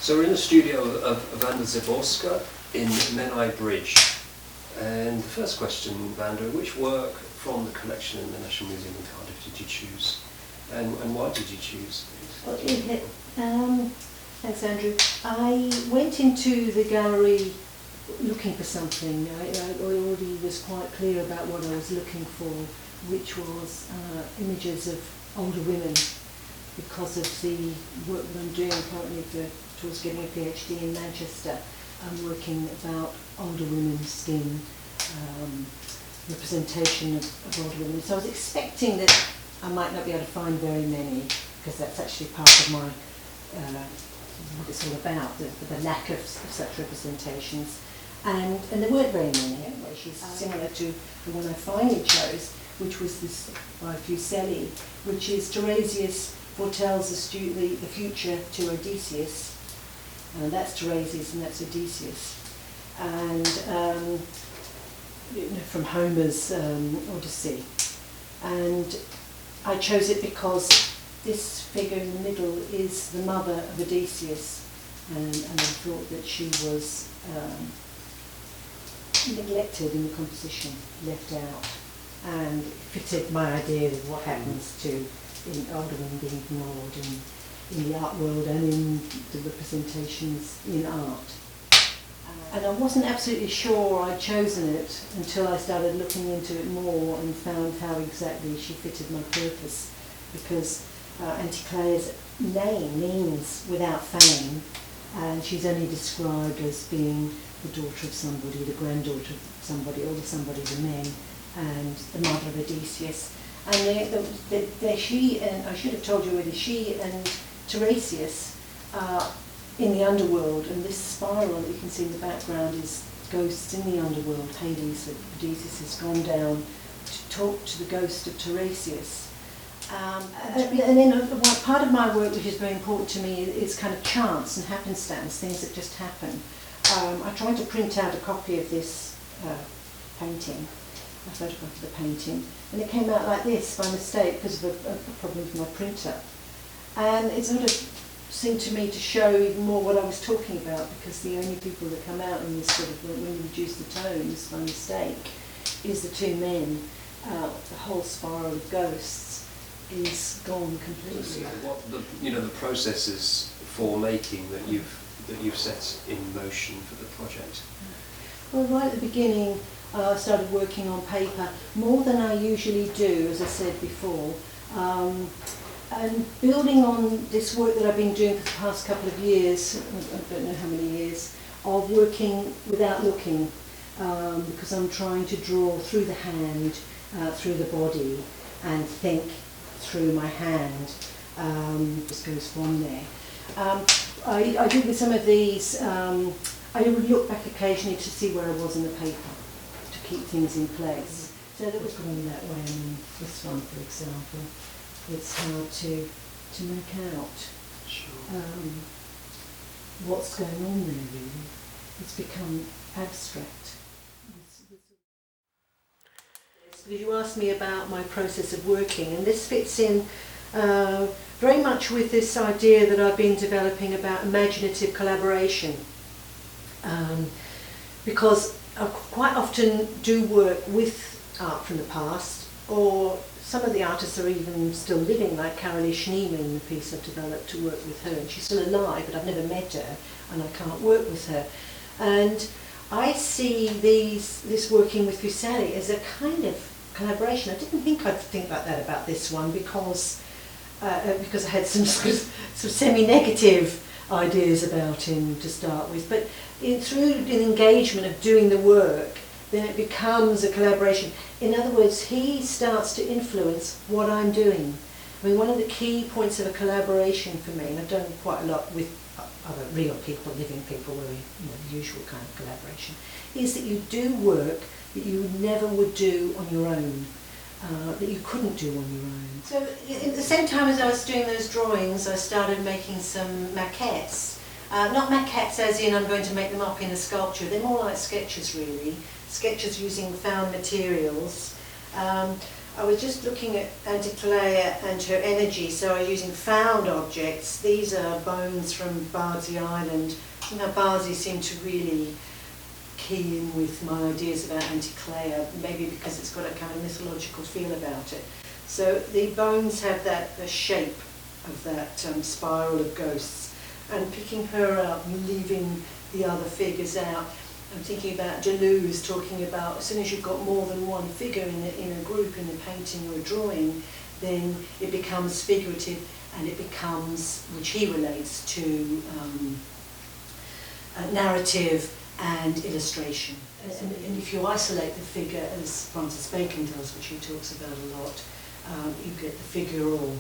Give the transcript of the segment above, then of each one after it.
So we're in the studio of Wanda Zyborska in Menai Bridge. And the first question, Wanda, which work from the collection in the National Museum in Cardiff did you choose? And why did you choose it? Well, thanks, Andrew. I went into the gallery looking for something. I already was quite clear about what I was looking for, which was images of older women, because of the work that I'm doing currently towards getting a PhD in Manchester. I'm working about older women's skin, representation of older women. So I was expecting that I might not be able to find very many, because that's actually part of my what it's all about, the lack of such representations. And there weren't very many anyway. She's similar to the one I finally chose, which was this by Fuseli, which is Tiresias foretells astutely the future to Odysseus. And that's Tiresias and that's Odysseus. And from Homer's Odyssey. And I chose it because this figure in the middle is the mother of Odysseus, and I thought that she was neglected in the composition, left out, and fitted my idea of what happens to older women being ignored in the art world and in the representations in art. And I wasn't absolutely sure I'd chosen it until I started looking into it more and found how exactly she fitted my purpose, because Anticlea's name means without fame, and she's only described as being the daughter of somebody, the granddaughter of somebody, or the somebody, the men, and the mother of Odysseus. And she, and I should have told you already, she and Tiresias are in the underworld, and this spiral that you can see in the background is ghosts in the underworld, Hades, that Odysseus has gone down to talk to the ghost of Tiresias. And then part of my work, which is very important to me, is kind of chance and happenstance, things that just happen. I tried to print out a copy of this painting, a photograph of the painting, and it came out like this by mistake because of a problem with my printer. And it sort of seemed to me to show even more what I was talking about, because the only people that come out in this sort of, when you reduce the tones by mistake, is the two men. The whole spiral of ghosts is gone completely. So what the processes for making that you've set in motion for the project? Well, right at the beginning, I started working on paper more than I usually do, as I said before, and building on this work that I've been doing for the past couple of years, I don't know how many years, of working without looking, because I'm trying to draw through the hand, through the body, and think through my hand. This goes from there. I did with some of these, I would look back occasionally to see where I was in the paper, to keep things in place. So that was going that way. I mean, this one, for example, it's hard to make out what's going on there, really. It's become abstract. You asked me about my process of working, and this fits in very much with this idea that I've been developing about imaginative collaboration, because I quite often do work with art from the past, or some of the artists are even still living, like Carolee Schneemann, the piece I've developed to work with her, and she's still alive, but I've never met her, and I can't work with her. And I see this working with Fuseli as a kind of collaboration. I didn't think I'd think like that about this one, because I had some sort of semi-negative ideas about him to start with, but through an engagement of doing the work, then it becomes a collaboration. In other words, he starts to influence what I'm doing. I mean, one of the key points of a collaboration for me, and I've done quite a lot with other real people, living people, where the usual kind of collaboration, is that you do work that you never would do on your own, that you couldn't do on your own. So at the same time as I was doing those drawings, I started making some maquettes. Not maquettes as in I'm going to make them up in a sculpture, they're more like sketches really, sketches using found materials. I was just looking at Anticlea and her energy, so I was using found objects. These are bones from Bardsey Island. You know, Bardsey seemed to really key in with my ideas about Anticlea, maybe because it's got a kind of mythological feel about it. So the bones have the shape of that spiral of ghosts, and picking her up and leaving the other figures out. I'm thinking about Deleuze talking about as soon as you've got more than one figure in a group, in a painting or a drawing, then it becomes figurative, and it becomes, which he relates to, narrative and illustration. And if you isolate the figure, as Francis Bacon does, which he talks about a lot, you get the figural,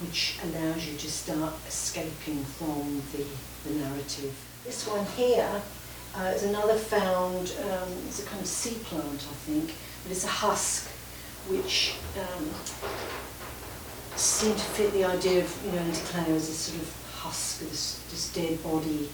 which allows you to start escaping from the narrative. This one here is another found, it's a kind of sea plant, I think, but it's a husk, which seemed to fit the idea of, you know, Anticlea as this sort of husk, this dead body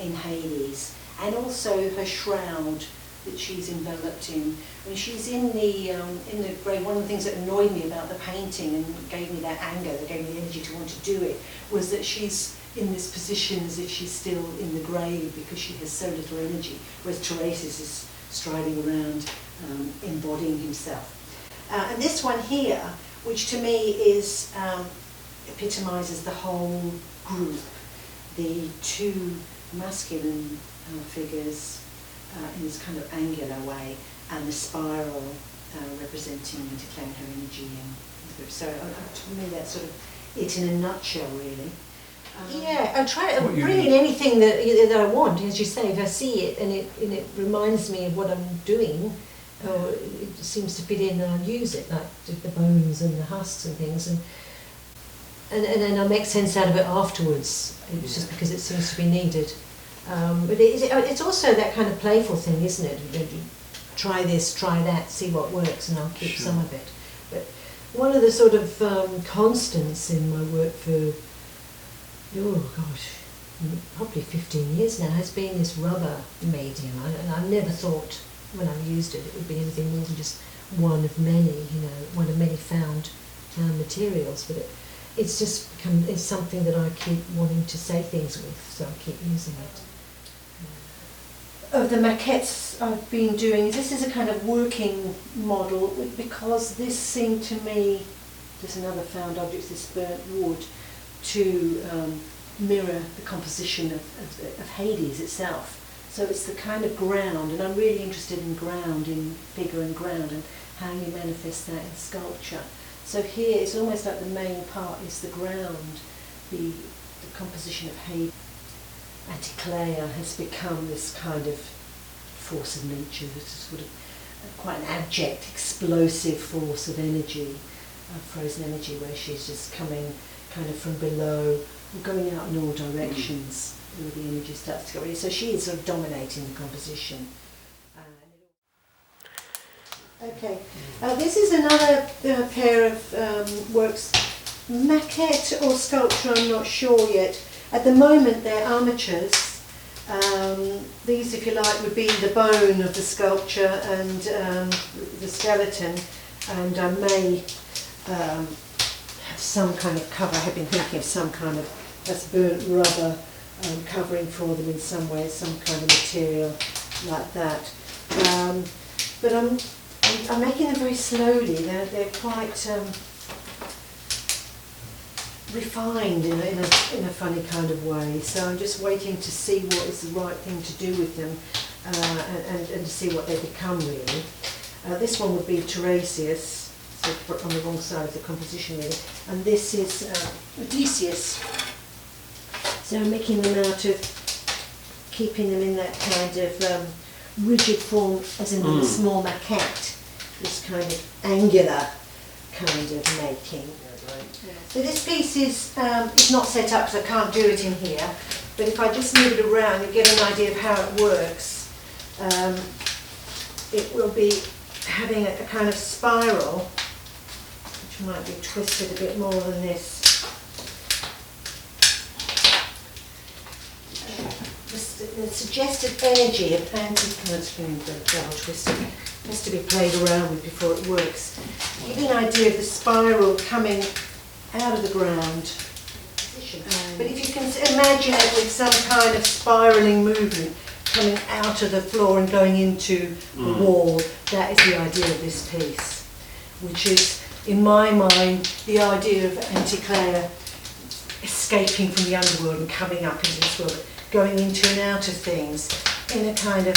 in Hades, and also her shroud that she's enveloped in. When she's in the grave, one of the things that annoyed me about the painting and gave me that anger, that gave me the energy to want to do it, was that she's in this position as if she's still in the grave because she has so little energy, whereas Tiresias is striding around embodying himself. And this one here, which to me is epitomises the whole group, the two masculine figures in this kind of angular way, and the spiral representing Anticlea and her energy. And so to me that's sort of it in a nutshell, really. Yeah, I try to bring in anything that I want, as you say. If I see it and it reminds me of what I'm doing, or it seems to fit in, and I'll use it, like the bones and the husks and things, and then I make sense out of it afterwards. It's just because it seems to be needed. But it's also that kind of playful thing, isn't it? You try this, try that, see what works, and I'll keep some of it. But one of the sort of constants in my work for, probably 15 years now, has been this rubber medium. And I never thought when I used it would be anything more than just one of many, one of many found materials. But it's just become, it's something that I keep wanting to say things with, so I keep using it. Of the maquettes I've been doing, this is a kind of working model, because this seemed to me, there's another found object, this burnt wood, to mirror the composition of Hades itself. So it's the kind of ground, and I'm really interested in ground, in figure and ground, and how you manifest that in sculpture. So here it's almost like the main part is the ground, the composition of Hades. Anticlea has become this kind of force of nature, this sort of quite an abject, explosive force of energy, frozen energy, where she's just coming kind of from below, or going out in all directions, where the energy starts to go ready. So she is sort of dominating the composition. Okay, this is another pair of works, maquette or sculpture, I'm not sure yet. At the moment they're armatures. These, if you like, would be the bone of the sculpture and the skeleton, and I may have some kind of cover. I have been thinking of some kind of, that's burnt rubber covering for them in some way, some kind of material like that. But I'm making them very slowly. They're quite refined in a funny kind of way. So I'm just waiting to see what is the right thing to do with them, and to see what they become really. This one would be Tiresias, so on the wrong side of the composition really, and this is Odysseus. So I'm making them out of, keeping them in that kind of rigid form, as in a small maquette, this kind of angular kind of making. So this piece is not set up because I can't do it in here, but if I just move it around you get an idea of how it works. It will be having a kind of spiral, which might be twisted a bit more than this. the suggested energy of twisting has to be played around with before it works. Give you an idea of the spiral coming out of the ground. But if you can imagine it with some kind of spiralling movement coming out of the floor and going into the wall, that is the idea of this piece, which is, in my mind, the idea of Anticlea escaping from the underworld and coming up into this world, going into and out of things in a kind of,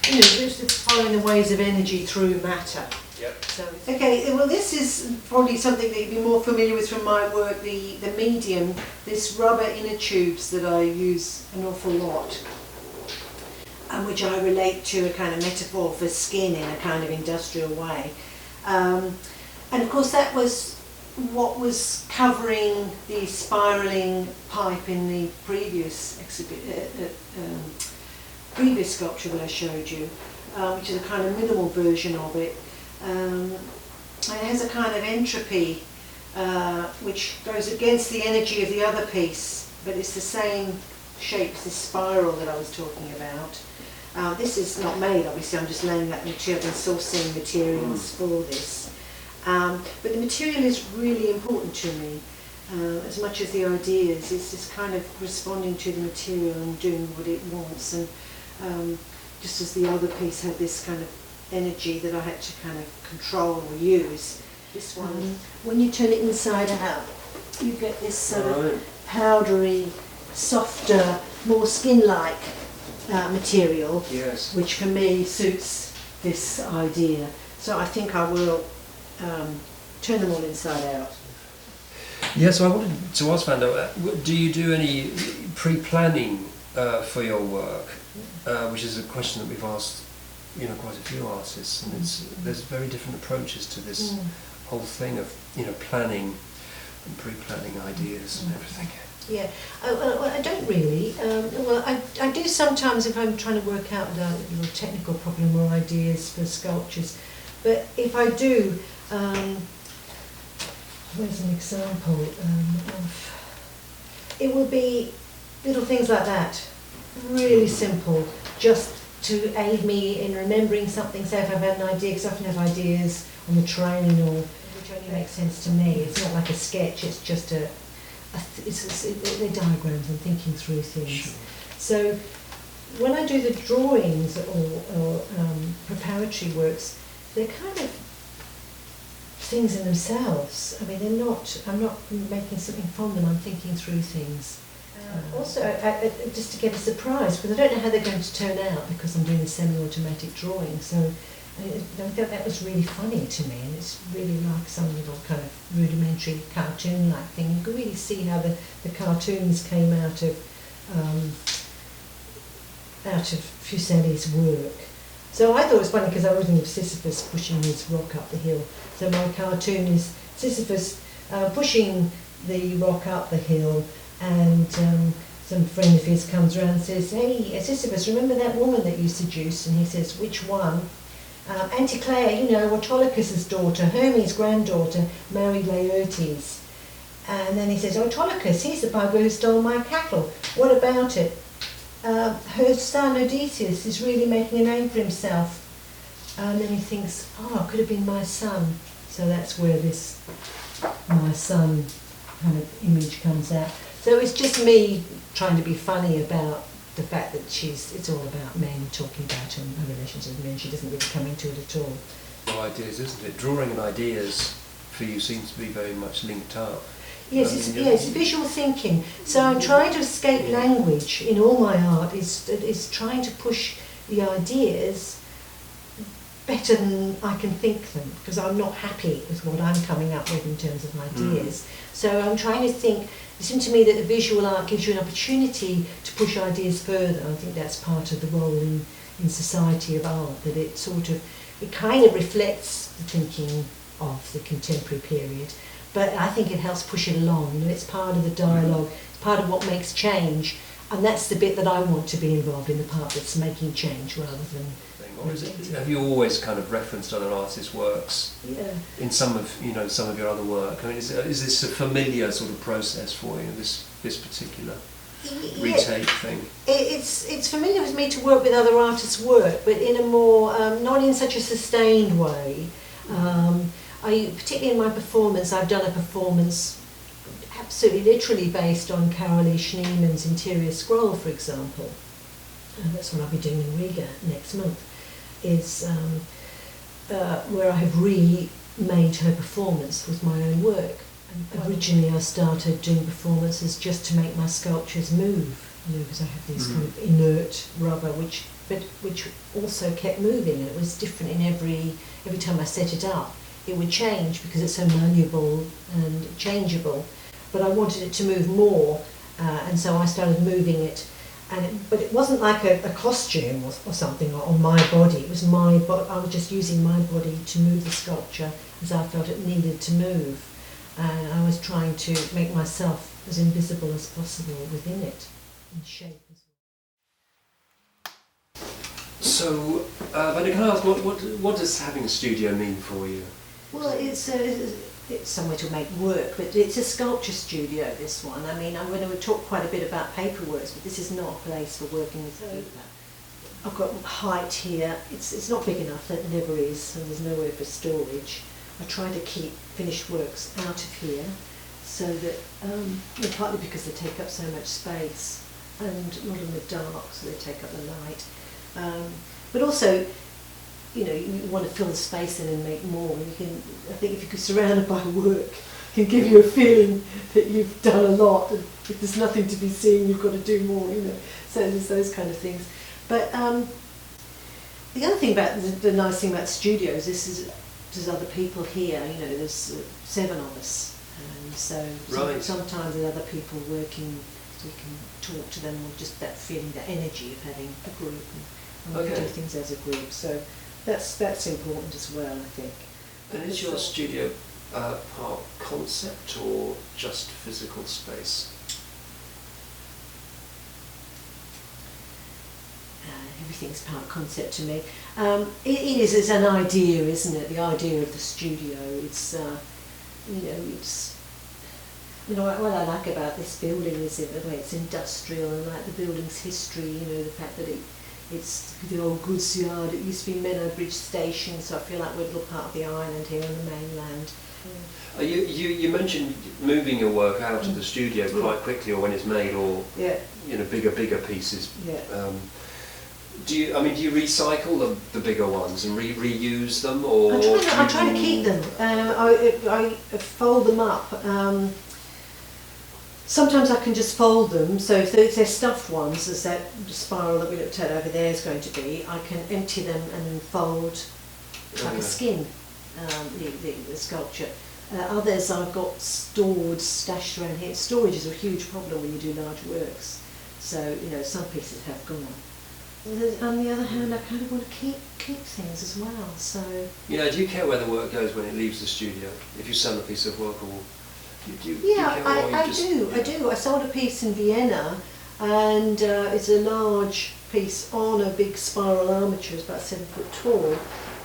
just following the ways of energy through matter. Yep. So, okay, well this is probably something that you'd be more familiar with from my work, the medium, this rubber inner tubes that I use an awful lot, and which I relate to a kind of metaphor for skin in a kind of industrial way. And of course that was what was covering the spiralling pipe in the previous previous sculpture that I showed you, which is a kind of minimal version of it. And it has a kind of entropy which goes against the energy of the other piece, but it's the same shape as the spiral that I was talking about. This is not made, obviously, I'm just laying that material and sourcing materials for this. But the material is really important to me, as much as the ideas. It's just kind of responding to the material and doing what it wants. And just as the other piece had this kind of energy that I had to kind of control or use, this one, when you turn it inside out, you get this sort of powdery, softer, more skin-like material, yes, which for me suits this idea. So I think I will turn them all inside out. Yeah, so I wanted to ask Wanda, do you do any pre-planning for your work? Which is a question that we've asked, quite a few artists, and there's very different approaches to this whole thing of, planning and pre-planning ideas and everything. Yeah, I don't really. I do sometimes if I'm trying to work out a little technical problem or ideas for sculptures. But if I do, where's an example? It will be little things like that, really simple, just to aid me in remembering something. Say if I've had an idea, because I often have ideas on the train, or which only makes sense to me. It's not like a sketch, it's just they're diagrams and thinking through things. Sure. So when I do the drawings or preparatory works, they're kind of things in themselves. I mean, I'm not making something from them, I'm thinking through things. Also, just to get a surprise, because I don't know how they're going to turn out because I'm doing a semi-automatic drawing, so I thought that was really funny to me, and it's really like some little kind of rudimentary cartoon-like thing. You can really see how the cartoons came out of Fuseli's work. So I thought it was funny because I was thinking of Sisyphus pushing his rock up the hill. So my cartoon is Sisyphus pushing the rock up the hill, and some friend of his comes around and says, "Hey, Sisyphus, remember that woman that you seduced?" And he says, "Which one?" "Anticlea, Autolycus's daughter, Hermes' granddaughter, married Laertes." And then he says, "Autolycus, he's the bugger who stole my cattle. What about it? Her son Odysseus is really making a name for himself." And then he thinks, "Oh, it could have been my son." So that's where this my son kind of image comes out. So it's just me trying to be funny about the fact that it's all about men, talking about her relationship with men. She doesn't really come into it at all. Ideas, isn't it? Drawing and ideas for you seems to be very much linked up. Yes, it's visual thinking. So I'm trying to escape language in all my art. Is trying to push the ideas better than I can think them, because I'm not happy with what I'm coming up with in terms of ideas. So I'm trying to think. It seems to me that the visual art gives you an opportunity to push ideas further. I think that's part of the role in society of art, that it kind of reflects the thinking of the contemporary period, but I think it helps push it along. It's part of the dialogue, it's part of what makes change, and that's the bit that I want to be involved in, the part that's making change rather than... Or have you always kind of referenced other artists' works in some of your other work? I mean, is this a familiar sort of process for you? This particular? retake thing? It's familiar with me to work with other artists' work, but in a more, not in such a sustained way. Particularly in my performance, I've done a performance absolutely literally based on Carolee Schneemann's Interior Scroll, for example. And that's what I'll be doing in Riga next month, is where I have remade her performance with my own work. And originally I started doing performances just to make my sculptures move, because I have these kind of inert rubber which also kept moving, and it was different in every time I set it up. It would change because it's so malleable and changeable, but I wanted it to move more, and so I started moving it. But it wasn't like a costume or something on my body. It was my body. I was just using my body to move the sculpture as I felt it needed to move, and I was trying to make myself as invisible as possible within it, in shape as well. So, Wanda, can I ask, what does having a studio mean for you? Well, it's somewhere to make work, but it's a sculpture studio, this one. I mean, I'm going to talk quite a bit about paperworks, but this is not a place for working with paper. I've got height here. It's not big enough, that never is, and there's nowhere for storage. I try to keep finished works out of here, so that, partly because they take up so much space, and not in the dark, so they take up the light. But also, you want to fill the space in and make more. I think if you could surround it by work, it can give you a feeling that you've done a lot, and if there's nothing to be seen, you've got to do more, So there's those kind of things. But the other thing about the nice thing about studios, there's other people here. There's 7 of us, and so sometimes with other people working, so you can talk to them, or just that feeling, that energy of having a group, and we can do things as a group. So that's important as well, I think. And is your studio part concept or just physical space? Everything's part concept to me. It's an idea, isn't it? The idea of the studio. What I like about this building is the way it's industrial, and like the building's history. The fact that it's the old goods yard. It used to be Menai Bridge Station, so I feel like we're a little part of the island here on the mainland. You mentioned moving your work out of the studio quite quickly, or when it's made, or bigger pieces. Yeah. Do you recycle the bigger ones and reuse them, or? I try to keep them. I fold them up. Sometimes I can just fold them, so if they're stuffed ones, as that spiral that we looked at over there is going to be, I can empty them and then fold like a skin, the sculpture. Others I've got stashed around here. Storage is a huge problem when you do large works, so some pieces have gone. On the other hand, I kind of want to keep things as well. So do you care where the work goes when it leaves the studio? If you sell a piece of work, or I do. I sold a piece in Vienna, and it's a large piece on a big spiral armature. It's about 7 foot tall,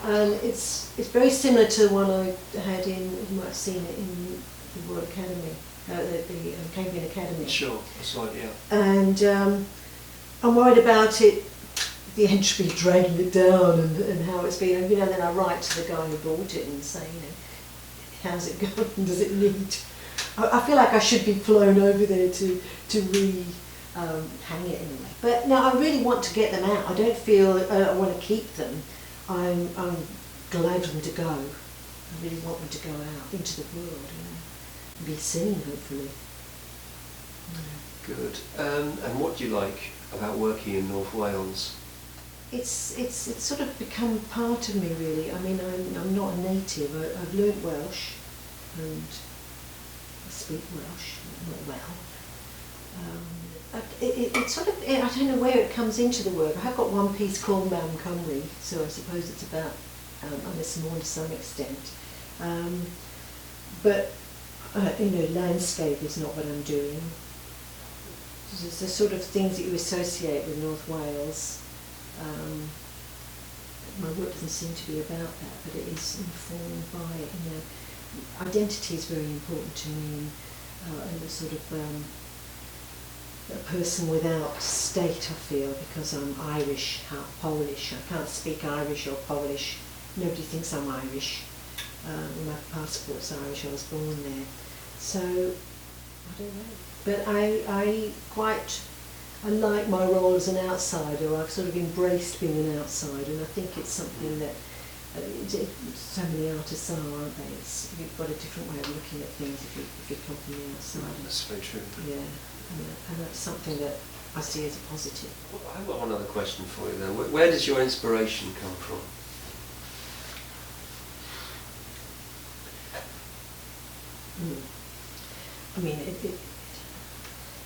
and it's very similar to the one I had in. You might have seen it in the Royal Academy, the Cambrian Academy. Sure, that's right. Yeah. And I'm worried about it. The entropy dragging it down, and how it's been. And then I write to the guy who bought it and say, how's it going? Does it need? I feel like I should be flown over there to hang it anyway. But no, I really want to get them out. I don't feel I want to keep them. I'm glad for them to go. I really want them to go out into the world, and be seen, hopefully. Good. And what do you like about working in North Wales? It's sort of become part of me, really. I mean, I'm not a native. I've learnt Welsh, and I speak Welsh, not well. It's sort of, I don't know where it comes into the work. I have got one piece called Mam Cymru, so I suppose it's about Ynys Môn to some extent. But landscape is not what I'm doing. There's the sort of things that you associate with North Wales. My work doesn't seem to be about that, but it is informed by it. Identity is very important to me, and the sort of person without state, I feel, because I'm Irish, half Polish. I can't speak Irish or Polish. Nobody thinks I'm Irish. My passport's Irish, I was born there. So, I don't know. But I like my role as an outsider. I've sort of embraced being an outsider, and I think it's something that so many artists are, aren't they? You've got a different way of looking at things if you come from the outside. That's very true. Yeah, and that's something that I see as a positive. Well, I've got one other question for you though. Where does your inspiration come from? I mean,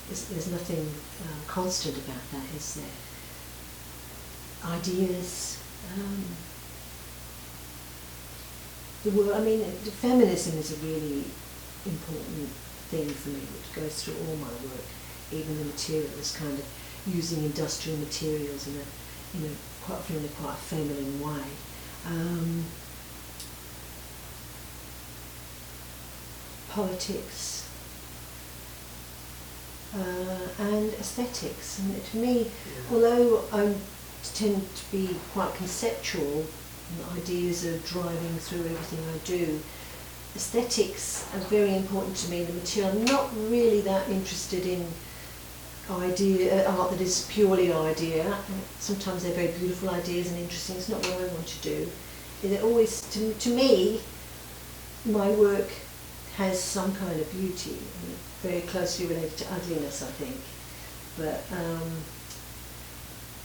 there's nothing constant about that, is there? Ideas, the world. I mean, feminism is a really important thing for me, which goes through all my work, even the materials, kind of using industrial materials in a quite often in a quite feminine way. Politics and aesthetics, and to me, although I tend to be quite conceptual and ideas are driving through everything I do, aesthetics are very important to me. The material, I'm not really that interested in art that is purely idea. Sometimes they're very beautiful ideas and interesting. It's not what I want to do. It always, to me, my work has some kind of beauty, very closely related to ugliness, I think. But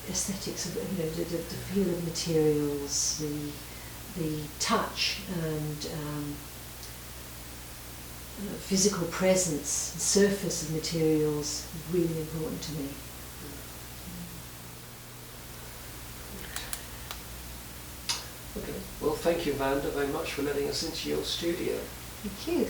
aesthetics, the feel of materials, the touch and physical presence, the surface of materials, is really important to me. Okay. Well, thank you, Wanda, very much for letting us into your studio. Thank you.